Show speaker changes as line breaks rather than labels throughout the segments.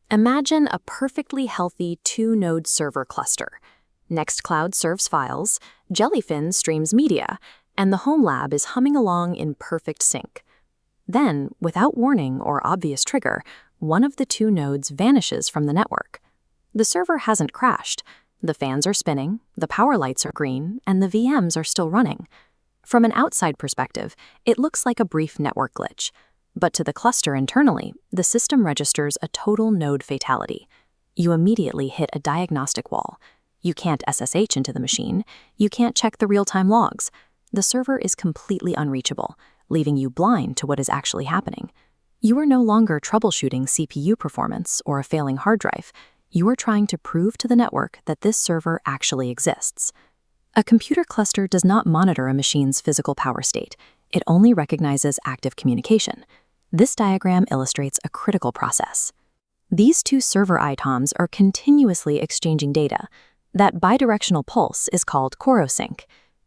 Imagine a perfectly healthy two-node server cluster. Nextcloud serves files, Jellyfin streams media, and the home lab is humming along in perfect sync. Then, without warning or obvious trigger, one of the two nodes vanishes from the network. The server hasn't crashed. The fans are spinning, the power lights are green, and the VMs are still running. From an outside perspective, it looks like a brief network glitch. But to the cluster internally, the system registers a total node fatality. You immediately hit a diagnostic wall. You can't SSH into the machine. You can't check the real-time logs. The server is completely unreachable, leaving you blind to what is actually happening. You are no longer troubleshooting CPU performance or a failing hard drive. You are trying to prove to the network that this server actually exists. A computer cluster does not monitor a machine's physical power state. It only recognizes active communication. This diagram illustrates a critical process. These two server ITOMs are continuously exchanging data. That bidirectional pulse is called Corosync.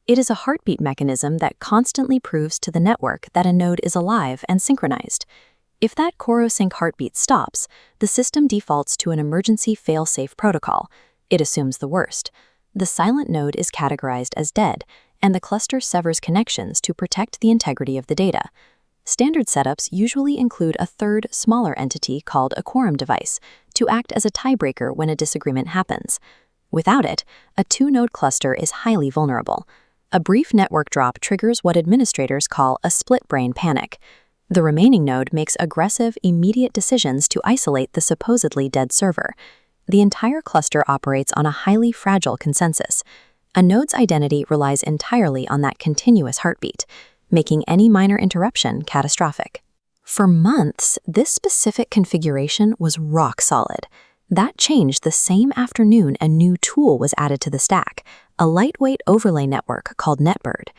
It is a heartbeat mechanism that constantly proves to the network that a node is alive and synchronized. If that Corosync heartbeat stops, the system defaults to an emergency fail-safe protocol. It assumes the worst. The silent node is categorized as dead, and the cluster severs connections to protect the integrity of the data. Standard setups usually include a third, smaller entity called a quorum device to act as a tiebreaker when a disagreement happens. Without it, a two-node cluster is highly vulnerable. A brief network drop triggers what administrators call a split-brain panic. The remaining node makes aggressive, immediate decisions to isolate the supposedly dead server. The entire cluster operates on a highly fragile consensus. A node's identity relies entirely on that continuous heartbeat, making any minor interruption catastrophic. For months, this specific configuration was rock solid. That changed the same afternoon a new tool was added to the stack, a lightweight overlay network called Netbird.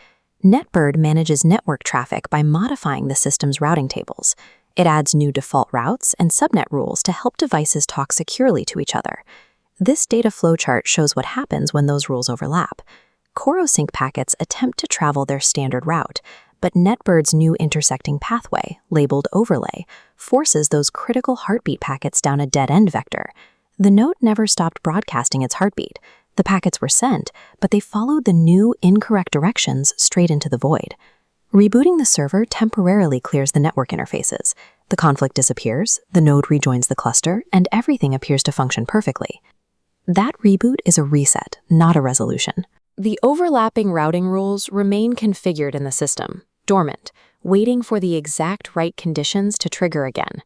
Netbird manages network traffic by modifying the system's routing tables. It adds new default routes and subnet rules to help devices talk securely to each other. This data flowchart shows what happens when those rules overlap. Corosync packets attempt to travel their standard route, but Netbird's new intersecting pathway, labeled overlay, forces those critical heartbeat packets down a dead-end vector. The node never stopped broadcasting its heartbeat. The packets were sent, but they followed the new, incorrect directions straight into the void. Rebooting the server temporarily clears the network interfaces. The conflict disappears, the node rejoins the cluster, and everything appears to function perfectly. That reboot is a reset, not a resolution. The overlapping routing rules remain configured in the system, dormant, waiting for the exact right conditions to trigger again.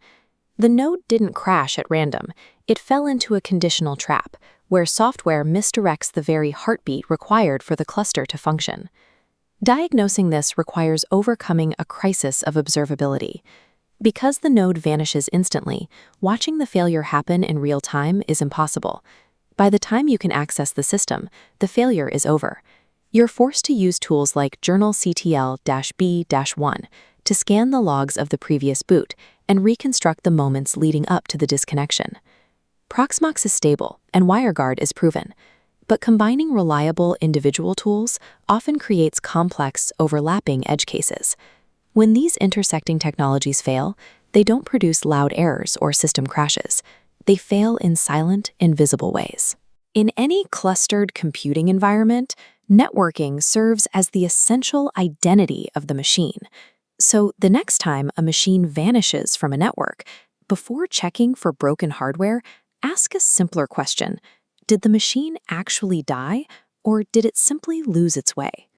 The node didn't crash at random. It fell into a conditional trap, where software misdirects the very heartbeat required for the cluster to function. Diagnosing this requires overcoming a crisis of observability. Because the node vanishes instantly, watching the failure happen in real time is impossible. By the time you can access the system, the failure is over. You're forced to use tools like journalctl-b-1 to scan the logs of the previous boot and reconstruct the moments leading up to the disconnection. Proxmox is stable, and WireGuard is proven, but combining reliable individual tools often creates complex, overlapping edge cases. When these intersecting technologies fail, they don't produce loud errors or system crashes. They fail in silent, invisible ways. In any clustered computing environment, networking serves as the essential identity of the machine. So the next time a machine vanishes from a network, before checking for broken hardware, ask a simpler question. Did the machine actually die, or did it simply lose its way?